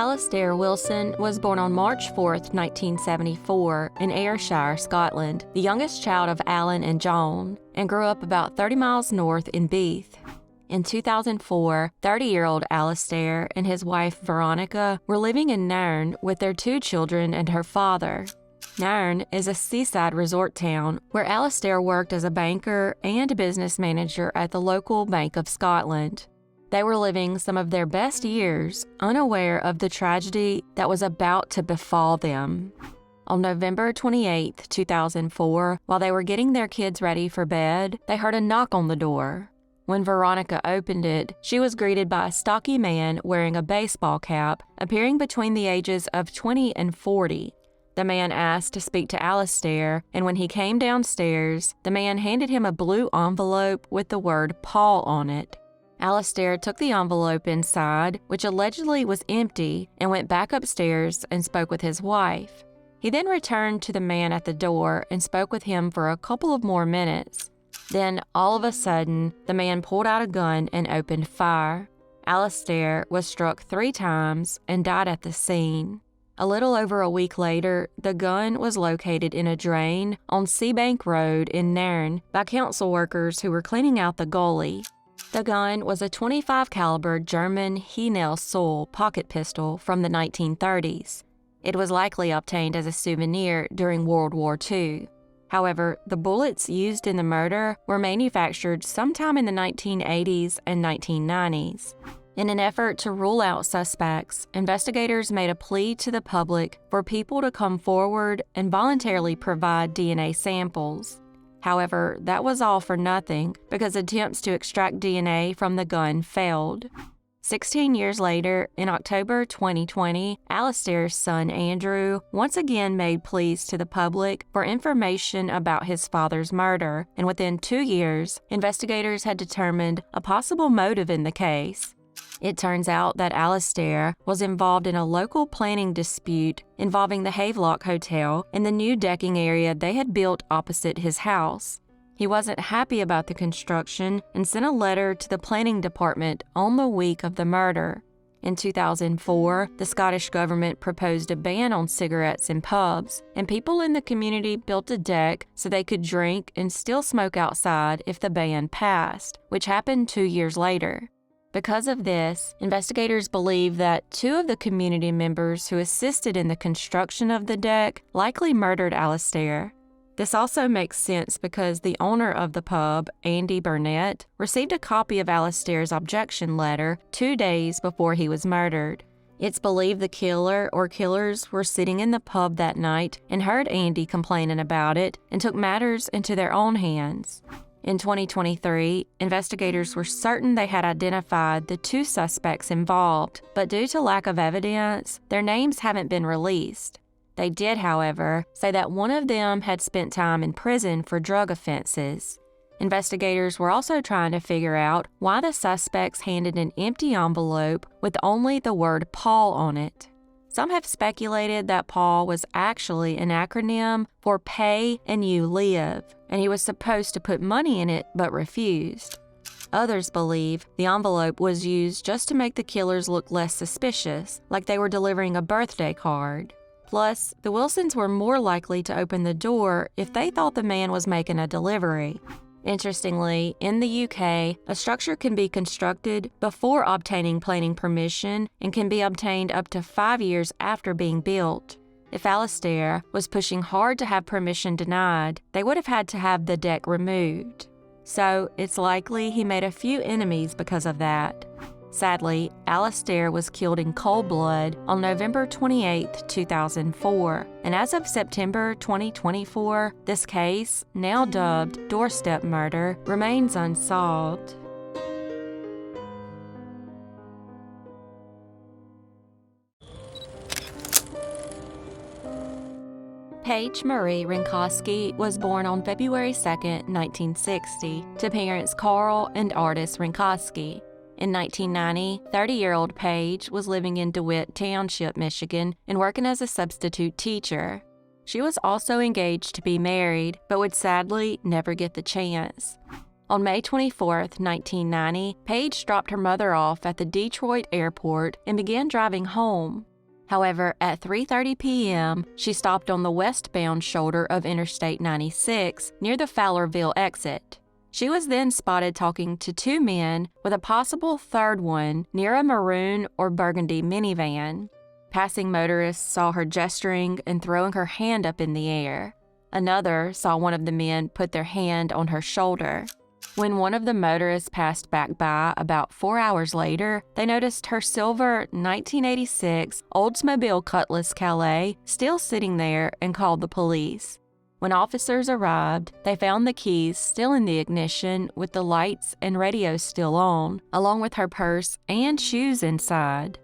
Alistair Wilson was born on March 4, 1974, in Ayrshire, Scotland, the youngest child of Alan and Joan, and grew up about 30 miles north in Beath. In 2004, 30-year-old Alistair and his wife Veronica were living in Nairn with their 2 children and her father. Nairn is a seaside resort town where Alistair worked as a banker and business manager at the local Bank of Scotland. They were living some of their best years, unaware of the tragedy that was about to befall them. On November 28, 2004, while they were getting their kids ready for bed, they heard a knock on the door. When Veronica opened it, she was greeted by a stocky man wearing a baseball cap, appearing between the ages of 20 and 40. The man asked to speak to Alistair, and when he came downstairs, the man handed him a blue envelope with the word Paul on it. Alistair took the envelope inside, which allegedly was empty, and went back upstairs and spoke with his wife. He then returned to the man at the door and spoke with him for a couple of more minutes. Then, all of a sudden, the man pulled out a gun and opened fire. Alistair was struck 3 times and died at the scene. A little over a week later, the gun was located in a drain on Seabank Road in Nairn by council workers who were cleaning out the gully. The gun was a .25 caliber German Heinel-Sol pocket pistol from the 1930s. It was likely obtained as a souvenir during World War II. However, the bullets used in the murder were manufactured sometime in the 1980s and 1990s. In an effort to rule out suspects, investigators made a plea to the public for people to come forward and voluntarily provide DNA samples. However, that was all for nothing because attempts to extract DNA from the gun failed. 16 years later, in October 2020, Alistair's son Andrew once again made pleas to the public for information about his father's murder, and within 2 years, investigators had determined a possible motive in the case. It turns out that Alistair was involved in a local planning dispute involving the Havelock Hotel and the new decking area they had built opposite his house. He wasn't happy about the construction and sent a letter to the planning department on the week of the murder. In 2004, the Scottish government proposed a ban on cigarettes in pubs, and people in the community built a deck so they could drink and still smoke outside if the ban passed, which happened 2 years later. Because of this, investigators believe that 2 of the community members who assisted in the construction of the deck likely murdered Alistair. This also makes sense because the owner of the pub, Andy Burnett, received a copy of Alistair's objection letter 2 days before he was murdered. It's believed the killer or killers were sitting in the pub that night and heard Andy complaining about it and took matters into their own hands. In 2023, investigators were certain they had identified the 2 suspects involved, but due to lack of evidence, their names haven't been released. They did, however, say that one of them had spent time in prison for drug offenses. Investigators were also trying to figure out why the suspects handed an empty envelope with only the word Paul on it. Some have speculated that Paul was actually an acronym for Pay and You Live, and he was supposed to put money in it but refused. Others believe the envelope was used just to make the killers look less suspicious, like they were delivering a birthday card. Plus, the Wilsons were more likely to open the door if they thought the man was making a delivery. Interestingly, in the UK, a structure can be constructed before obtaining planning permission and can be obtained up to 5 years after being built. If Alistair was pushing hard to have permission denied, they would have had to have the deck removed. So, it's likely he made a few enemies because of that. Sadly, Alistair was killed in cold blood on November 28, 2004, and as of September 2024, this case, now dubbed doorstep murder, remains unsolved. Paige Marie Renkoski was born on February 2, 1960, to parents Carl and Artis Renkoski. In 1990, 30-year-old Paige was living in DeWitt Township, Michigan, and working as a substitute teacher. She was also engaged to be married, but would sadly never get the chance. On May 24, 1990, Paige dropped her mother off at the Detroit airport and began driving home. However, at 3:30 p.m., she stopped on the westbound shoulder of Interstate 96 near the Fowlerville exit. She was then spotted talking to two men with a possible third one near a maroon or burgundy minivan. Passing motorists saw her gesturing and throwing her hand up in the air. Another saw one of the men put their hand on her shoulder. When one of the motorists passed back by about 4 hours later, they noticed her silver 1986 Oldsmobile Cutlass Calais still sitting there and called the police. When officers arrived, they found the keys still in the ignition with the lights and radio still on, along with her purse and shoes inside.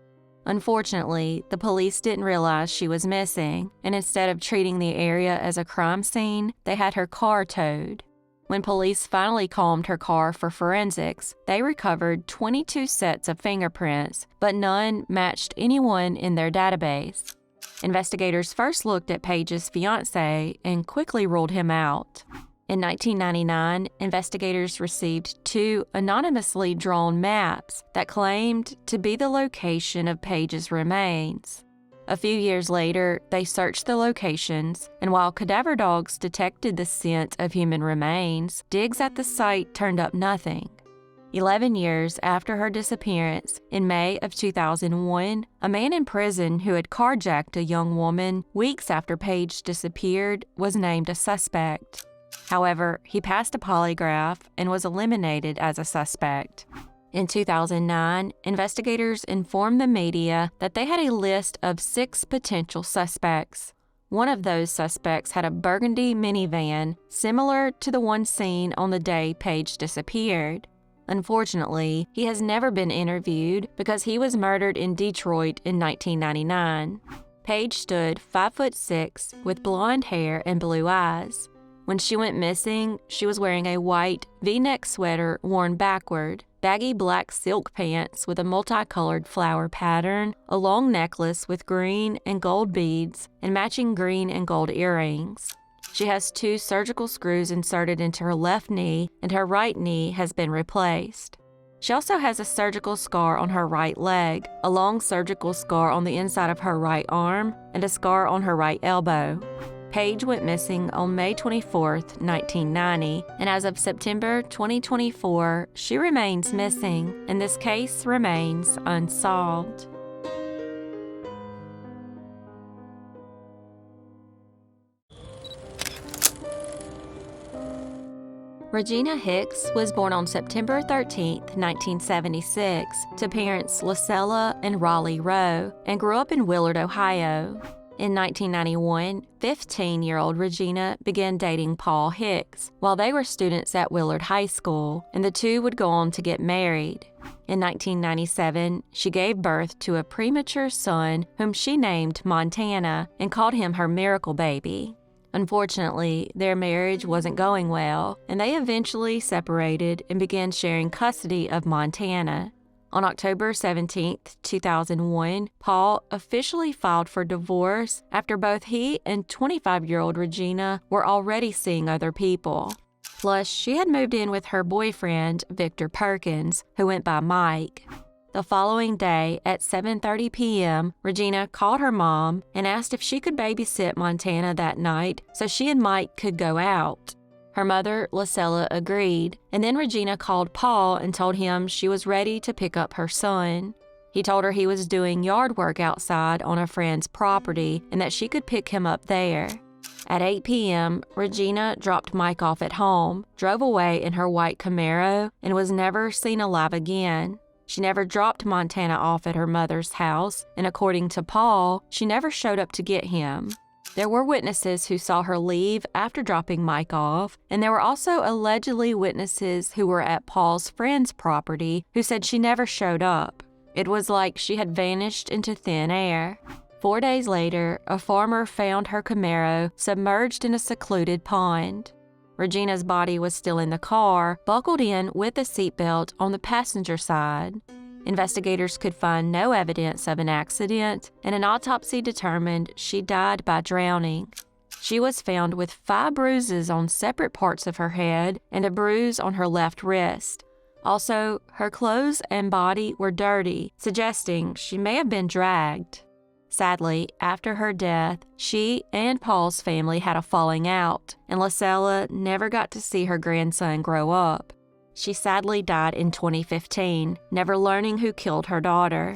Unfortunately, the police didn't realize she was missing, and instead of treating the area as a crime scene, they had her car towed. When police finally combed her car for forensics, they recovered 22 sets of fingerprints, but none matched anyone in their database. Investigators first looked at Paige's fiancé and quickly ruled him out. In 1999, investigators received two anonymously drawn maps that claimed to be the location of Paige's remains. A few years later, they searched the locations, and while cadaver dogs detected the scent of human remains, digs at the site turned up nothing. 11 years after her disappearance, in May of 2001, a man in prison who had carjacked a young woman weeks after Paige disappeared was named a suspect. However, he passed a polygraph and was eliminated as a suspect. In 2009, investigators informed the media that they had a list of 6 potential suspects. One of those suspects had a burgundy minivan similar to the one seen on the day Paige disappeared. Unfortunately, he has never been interviewed because he was murdered in Detroit in 1999. Paige stood 5'6" with blonde hair and blue eyes. When she went missing, she was wearing a white V-neck sweater worn backward, baggy black silk pants with a multicolored flower pattern, a long necklace with green and gold beads, and matching green and gold earrings. She has 2 surgical screws inserted into her left knee, and her right knee has been replaced. She also has a surgical scar on her right leg, a long surgical scar on the inside of her right arm, and a scar on her right elbow. Paige went missing on May 24, 1990, and as of September 2024, she remains missing, and this case remains unsolved. Regina Hicks was born on September 13, 1976, to parents Lucella and Raleigh Rowe, and grew up in Willard, Ohio. In 1991, 15-year-old Regina began dating Paul Hicks while they were students at Willard High School, and the two would go on to get married. In 1997, she gave birth to a premature son whom she named Montana and called him her miracle baby. Unfortunately, their marriage wasn't going well, and they eventually separated and began sharing custody of Montana. On October 17, 2001, Paul officially filed for divorce after both he and 25-year-old Regina were already seeing other people. Plus, she had moved in with her boyfriend, Victor Perkins, who went by Mike. The following day, at 7:30 p.m., Regina called her mom and asked if she could babysit Montana that night so she and Mike could go out. Her mother, Lucella, agreed, and then Regina called Paul and told him she was ready to pick up her son. He told her he was doing yard work outside on a friend's property and that she could pick him up there. At 8 p.m., Regina dropped Mike off at home, drove away in her white Camaro, and was never seen alive again. She never dropped Montana off at her mother's house, and according to Paul, she never showed up to get him. There were witnesses who saw her leave after dropping Mike off, and there were also allegedly witnesses who were at Paul's friend's property who said she never showed up. It was like she had vanished into thin air. 4 days later, a farmer found her Camaro submerged in a secluded pond. Regina's body was still in the car, buckled in with a seatbelt on the passenger side. Investigators could find no evidence of an accident, and an autopsy determined she died by drowning. She was found with 5 bruises on separate parts of her head and a bruise on her left wrist. Also, her clothes and body were dirty, suggesting she may have been dragged. Sadly, after her death, she and Paul's family had a falling out, and Lysella never got to see her grandson grow up. She sadly died in 2015, never learning who killed her daughter.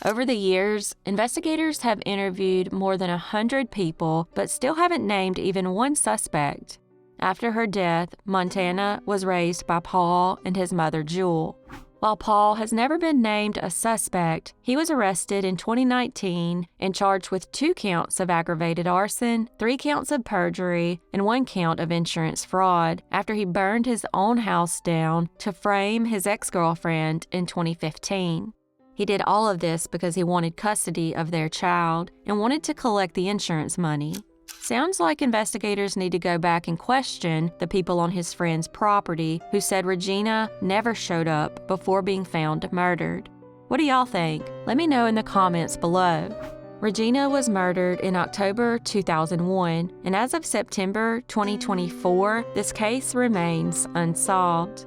Over the years, investigators have interviewed more than 100 people, but still haven't named even one suspect. After her death, Montana was raised by Paul and his mother, Jewel. While Paul has never been named a suspect, he was arrested in 2019 and charged with 2 counts of aggravated arson, 3 counts of perjury, and 1 count of insurance fraud after he burned his own house down to frame his ex-girlfriend in 2015. He did all of this because he wanted custody of their child and wanted to collect the insurance money. Sounds like investigators need to go back and question the people on his friend's property who said Regina never showed up before being found murdered. What do y'all think? Let me know in the comments below. Regina was murdered in October 2001, and as of September 2024, this case remains unsolved.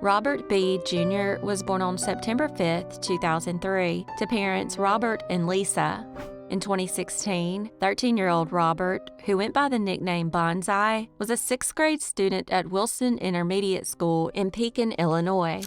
Robert B. Jr. was born on September 5, 2003, to parents Robert and Lisa. In 2016, 13-year-old Robert, who went by the nickname Bonsai, was a 6th grade student at Wilson Intermediate School in Pekin, Illinois.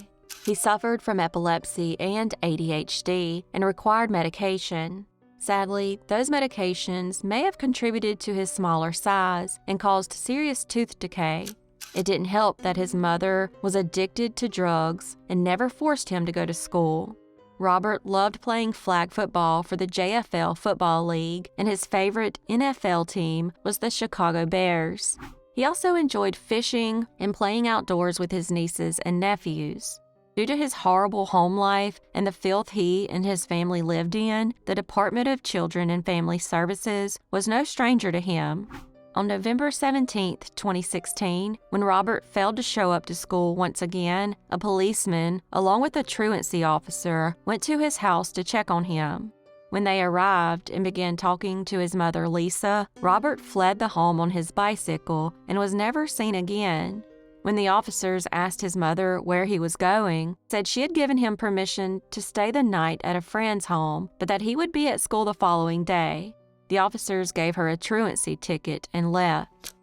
He suffered from epilepsy and ADHD and required medication. Sadly, those medications may have contributed to his smaller size and caused serious tooth decay. It didn't help that his mother was addicted to drugs and never forced him to go to school. Robert loved playing flag football for the JFL Football League, and his favorite NFL team was the Chicago Bears. He also enjoyed fishing and playing outdoors with his nieces and nephews. Due to his horrible home life and the filth he and his family lived in, the Department of Children and Family Services was no stranger to him. On November 17, 2016, when Robert failed to show up to school once again, a policeman, along with a truancy officer, went to his house to check on him. When they arrived and began talking to his mother, Lisa, Robert fled the home on his bicycle and was never seen again. When the officers asked his mother where he was going, said she had given him permission to stay the night at a friend's home, but that he would be at school the following day. The officers gave her a truancy ticket and left.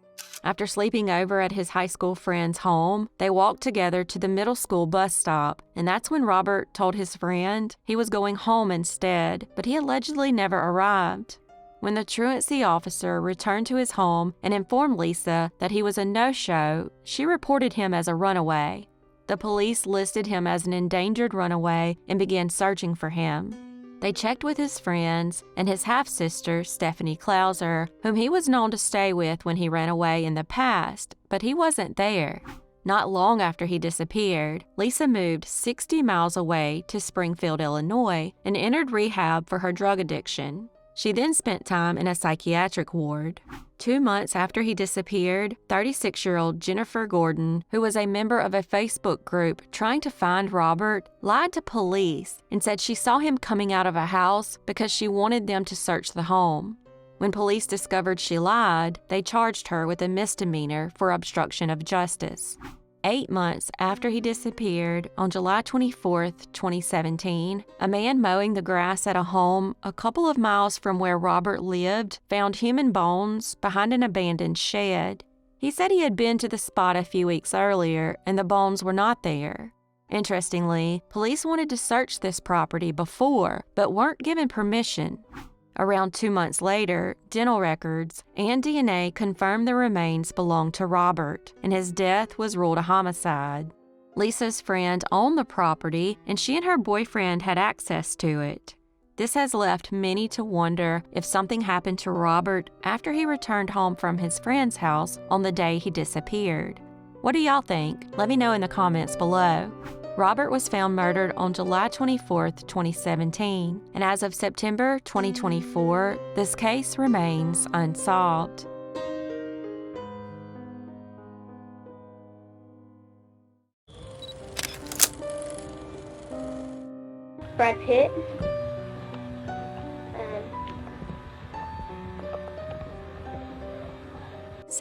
After sleeping over at his high school friend's home, they walked together to the middle school bus stop, and that's when Robert told his friend he was going home instead, but he allegedly never arrived. When the truancy officer returned to his home and informed Lisa that he was a no-show, she reported him as a runaway. The police listed him as an endangered runaway and began searching for him. They checked with his friends and his half-sister, Stephanie Klauser, whom he was known to stay with when he ran away in the past, but he wasn't there. Not long after he disappeared, Lisa moved 60 miles away to Springfield, Illinois, and entered rehab for her drug addiction. She then spent time in a psychiatric ward. 2 months after he disappeared, 36-year-old Jennifer Gordon, who was a member of a Facebook group trying to find Robert, lied to police and said she saw him coming out of a house because she wanted them to search the home. When police discovered she lied, they charged her with a misdemeanor for obstruction of justice. 8 months after he disappeared, on July 24, 2017, a man mowing the grass at a home a couple of miles from where Robert lived found human bones behind an abandoned shed. He said he had been to the spot a few weeks earlier and the bones were not there. Interestingly, police wanted to search this property before, but weren't given permission. Around 2 months later, dental records and DNA confirmed the remains belonged to Robert, and his death was ruled a homicide. Lisa's friend owned the property, and she and her boyfriend had access to it. This has left many to wonder if something happened to Robert after he returned home from his friend's house on the day he disappeared. What do y'all think? Let me know in the comments below. Robert was found murdered on July 24, 2017, and as of September 2024, this case remains unsolved. Brad Pitt.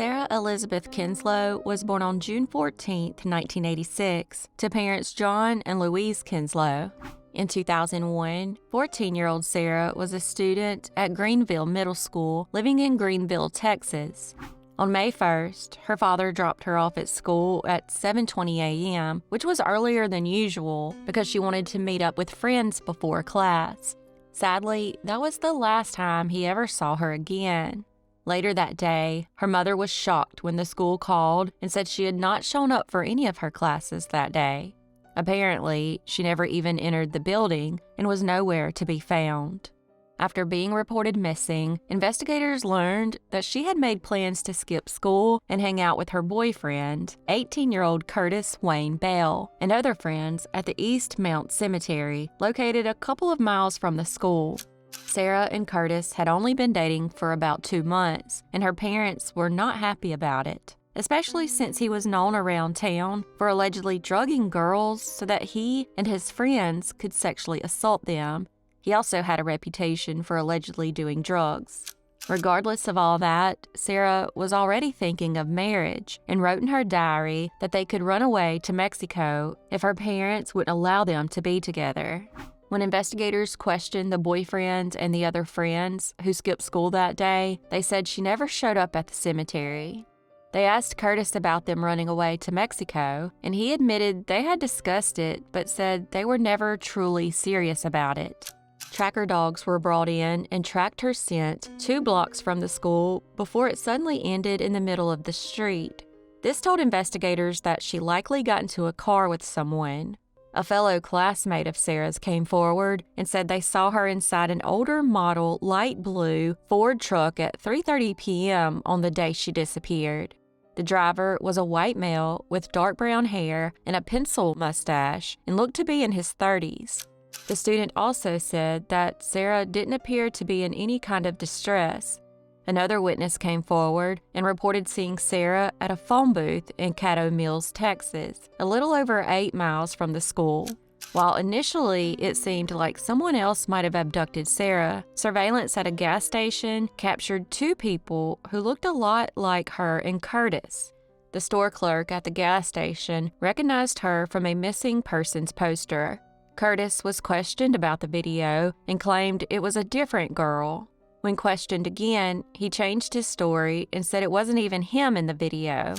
Sarah Elizabeth Kinslow was born on June 14, 1986, to parents John and Louise Kinslow. In 2001, 14-year-old Sarah was a student at Greenville Middle School, living in Greenville, Texas. On May 1st, her father dropped her off at school at 7:20 a.m., which was earlier than usual because she wanted to meet up with friends before class. Sadly, that was the last time he ever saw her again. Later that day, her mother was shocked when the school called and said she had not shown up for any of her classes that day. Apparently, she never even entered the building and was nowhere to be found. After being reported missing, investigators learned that she had made plans to skip school and hang out with her boyfriend, 18-year-old Curtis Wayne Bell, and other friends at the East Mount Cemetery, located a couple of miles from the school. Sarah and Curtis had only been dating for about 2 months, and her parents were not happy about it, especially since he was known around town for allegedly drugging girls so that he and his friends could sexually assault them. He also had a reputation for allegedly doing drugs. Regardless of all that, Sarah was already thinking of marriage and wrote in her diary that they could run away to Mexico if her parents would allow them to be together. When investigators questioned the boyfriend and the other friends who skipped school that day, they said she never showed up at the cemetery. They asked Curtis about them running away to Mexico, and he admitted they had discussed it but said they were never truly serious about it. Tracker dogs were brought in and tracked her scent 2 blocks from the school before it suddenly ended in the middle of the street. This told investigators that she likely got into a car with someone. A fellow classmate of Sarah's came forward and said they saw her inside an older model light blue Ford truck at 3:30 p.m. on the day she disappeared. The driver was a white male with dark brown hair and a pencil mustache and looked to be in his 30s. The student also said that Sarah didn't appear to be in any kind of distress. Another witness came forward and reported seeing Sarah at a phone booth in Caddo Mills, Texas, a little over 8 miles from the school. While initially it seemed like someone else might have abducted Sarah, surveillance at a gas station captured 2 people who looked a lot like her and Curtis. The store clerk at the gas station recognized her from a missing persons poster. Curtis was questioned about the video and claimed it was a different girl. When questioned again, he changed his story and said it wasn't even him in the video.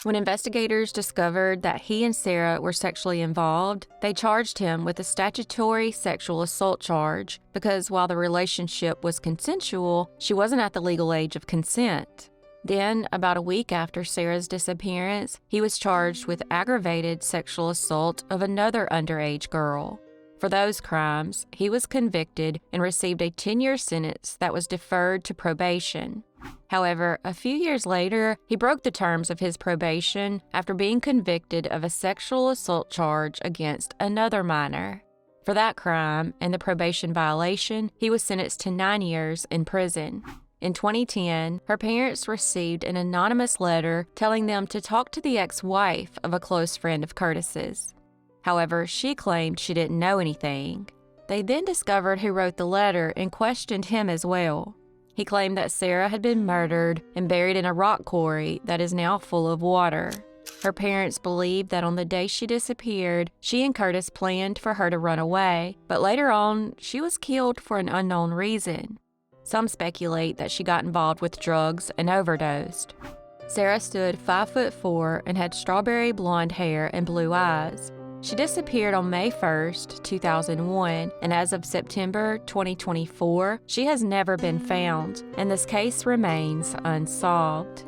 When investigators discovered that he and Sarah were sexually involved, they charged him with a statutory sexual assault charge because while the relationship was consensual, she wasn't at the legal age of consent. Then, about a week after Sarah's disappearance, he was charged with aggravated sexual assault of another underage girl. For those crimes, he was convicted and received a 10-year sentence that was deferred to probation. However, a few years later, he broke the terms of his probation after being convicted of a sexual assault charge against another minor. For that crime and the probation violation, he was sentenced to 9 years in prison. In 2010, her parents received an anonymous letter telling them to talk to the ex-wife of a close friend of Curtis's. However, she claimed she didn't know anything. They then discovered who wrote the letter and questioned him as well. He claimed that Sarah had been murdered and buried in a rock quarry that is now full of water. Her parents believed that on the day she disappeared, she and Curtis planned for her to run away, but later on, she was killed for an unknown reason. Some speculate that she got involved with drugs and overdosed. Sarah stood 5'4" and had strawberry blonde hair and blue eyes. She disappeared on May 1st, 2001, and as of September 2024, she has never been found, and this case remains unsolved.